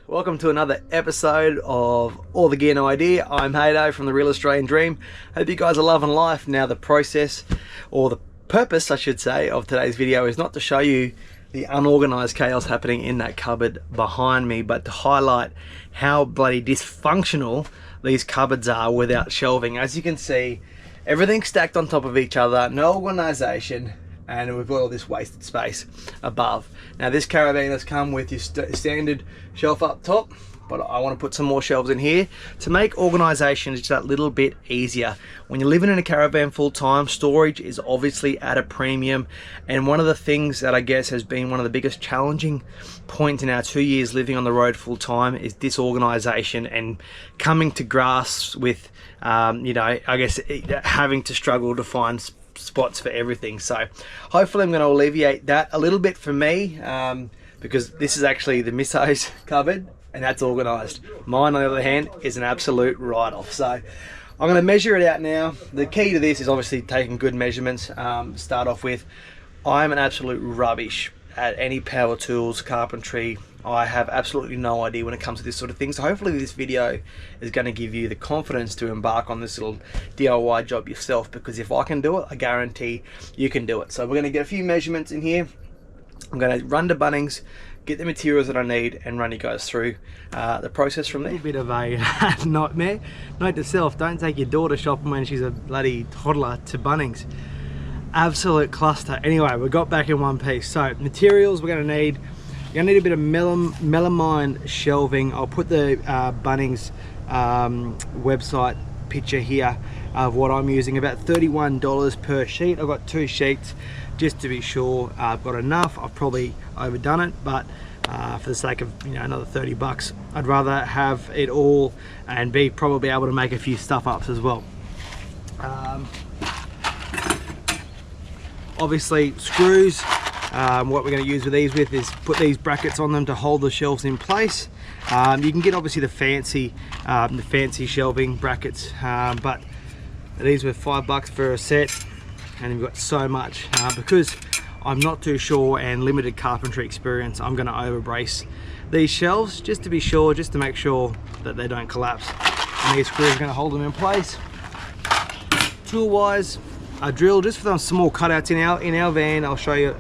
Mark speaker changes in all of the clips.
Speaker 1: Welcome to another episode of All the Gear No Idea. I'm Haydo from the Real Australian Dream. Hope you guys are loving life. Now the process, or the purpose I should say, of today's video is not to show you the unorganized chaos happening in that cupboard behind me, but to highlight how bloody dysfunctional these cupboards are without shelving. As you can see, everything's stacked on top of each other, no organization, and we've got all this wasted space above. Now this Caravan has come with your standard shelf up top, but I want to put some more shelves in here to make organization just that little bit easier. When you're living in a caravan full time, storage is obviously at a premium, and one of the things that I guess has been one of the biggest challenging points in our 2 years living on the road full time is disorganization and coming to grasp with you know, I guess having to struggle to find spots for everything. So hopefully I'm going to alleviate that a little bit for me, because this is actually the misso's cupboard and that's organized. Mine on the other hand is an absolute write-off. So I'm going to measure it out now. The key to this is obviously taking good measurements. Start off with, I'm an absolute rubbish at any power tools, carpentry. I have absolutely no idea when it comes to this sort of thing. So hopefully this video is going to give you the confidence to embark on this little DIY job yourself, because if I can do it, I guarantee you can do it. So we're going to get a few measurements in here. I'm going to run to Bunnings, get the materials that I need, and run you guys through the process from there. A bit of a nightmare. Note to self, don't take your daughter shopping when she's a bloody toddler to Bunnings. Absolute cluster. Anyway, we got back in one piece. So materials we're going to need. You're going to need a bit of melamine shelving. I'll put the Bunnings website picture here of what I'm using. About $31 per sheet. I've got 2 sheets just to be sure I've got enough. I've probably overdone it, but for the sake of, you know, another 30 bucks, I'd rather have it all and be probably able to make a few stuff ups as well. Obviously screws. What we're going to use with these is put these brackets on them to hold the shelves in place. You can get obviously the fancy shelving brackets, but these were $5 for a set, and you've got so much. Because I'm not too sure and limited carpentry experience, I'm going to over brace these shelves just to be sure, just to make sure that they don't collapse. And these screws are going to hold them in place. Tool wise, a drill just for those small cutouts in our van. I'll show you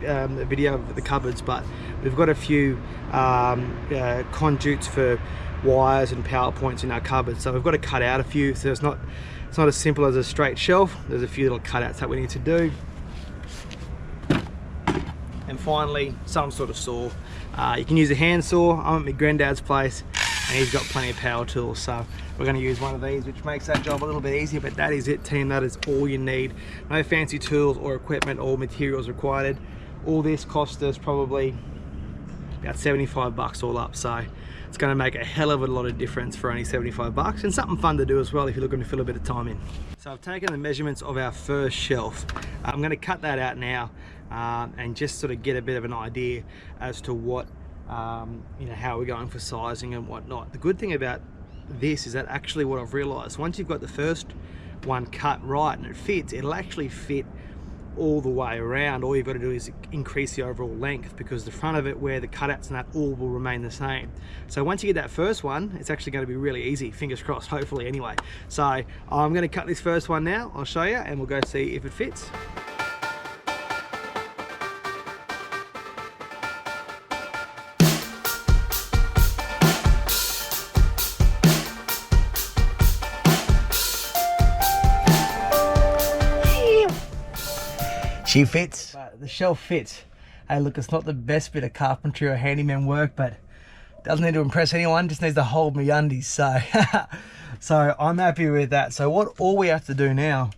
Speaker 1: a video of the cupboards, but we've got a few conduits for wires and power points in our cupboard, so we've got to cut out a few. So it's not as simple as a straight shelf. There's a few little cutouts that we need to do. And finally, some sort of saw. You can use a hand saw. I'm at my granddad's place and he's got plenty of power tools, so we're going to use one of these, which makes that job a little bit easier. But that is it, team. That is all you need. No fancy tools or equipment or materials required. All this cost us probably about 75 bucks all up, so it's going to make a hell of a lot of difference for only 75 bucks, and something fun to do as well if you're looking to fill a bit of time in. So I've taken the measurements of our first shelf. I'm going to cut that out now and just sort of get a bit of an idea as to what you know, how we're going for sizing and whatnot. The good thing about this is that actually what I've realized, once you've got the first one cut right and it fits, it'll actually fit all the way around. All you've got to do is increase the overall length, because the front of it, where the cutouts and that, all will remain the same. So once you get that first one, it's actually going to be really easy, fingers crossed, hopefully anyway. So I'm going to cut this first one now, I'll show you, and we'll go see if it fits. She fits. The shelf fits. Hey, look, it's not the best bit of carpentry or handyman work, but it doesn't need to impress anyone, just needs to hold me undies. So so I'm happy with that. So all we have to do now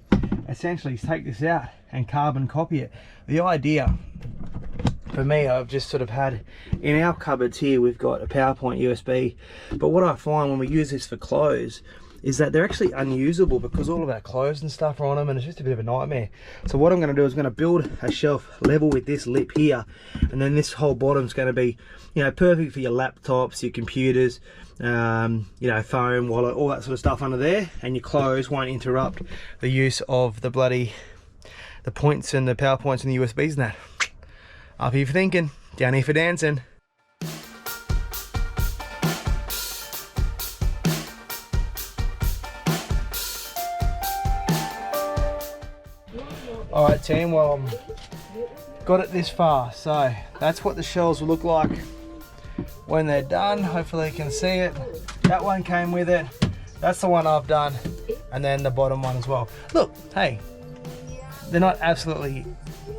Speaker 1: essentially is take this out and carbon copy it. The idea for me, I've just sort of had in our cupboards here, we've got a PowerPoint USB, but what I find when we use this for clothes is that they're actually unusable because all of our clothes and stuff are on them, and it's just a bit of a nightmare. So what I'm going to do is I'm going to build a shelf level with this lip here, and then this whole bottom is going to be, you know, perfect for your laptops, your computers, you know, phone, wallet, all that sort of stuff under there, and your clothes won't interrupt the use of the points and the PowerPoints and the USBs and that. Up here for thinking, down here for dancing. Alright team, well, got it this far, so that's what the shelves will look like when they're done. Hopefully you can see it. That one came with it. That's the one I've done, and then the bottom one as well. Look, hey, they're not absolutely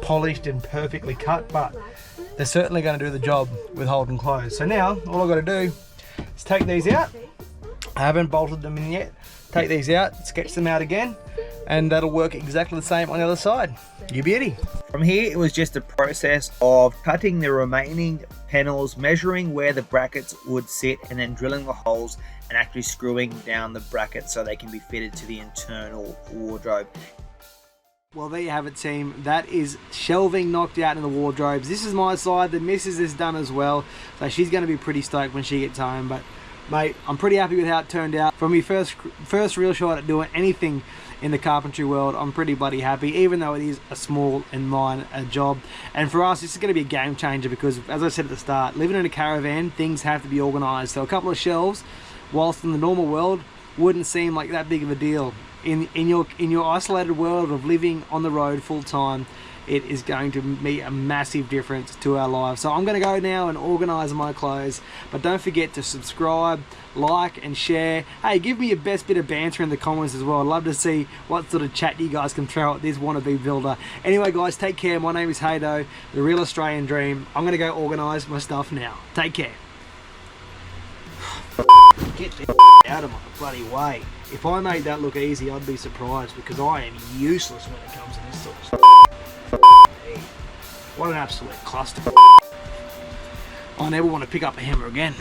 Speaker 1: polished and perfectly cut, but they're certainly going to do the job with holding clothes. So now all I've got to do is take these out. I haven't bolted them in yet. Take these out, sketch them out again, and that'll work exactly the same on the other side. You beauty.
Speaker 2: From here, it was just a process of cutting the remaining panels, measuring where the brackets would sit, and then drilling the holes and actually screwing down the brackets so they can be fitted to the internal wardrobe.
Speaker 1: Well, there you have it team. That is shelving knocked out in the wardrobes. This is my side. The missus is done as well, so she's going to be pretty stoked when she gets home. But mate, I'm pretty happy with how it turned out. From my first real shot at doing anything in the carpentry world, I'm pretty bloody happy, even though it is a small and minor job. And for us, this is going to be a game changer because, as I said at the start, living in a caravan, things have to be organised. So a couple of shelves, whilst in the normal world, wouldn't seem like that big of a deal. In your isolated world of living on the road full time, it is going to make a massive difference to our lives. So I'm going to go now and organise my clothes, but don't forget to subscribe, like and share. Hey, give me your best bit of banter in the comments as well. I'd love to see what sort of chat you guys can throw at this wannabe builder. Anyway guys, take care. My name is Haydo, the Real Australian Dream. I'm going to go organise my stuff now. Take care. Get the out of my bloody way. If I made that look easy, I'd be surprised, because I am useless when it comes to this sort of stuff. What an absolute cluster. I never want to pick up a hammer again.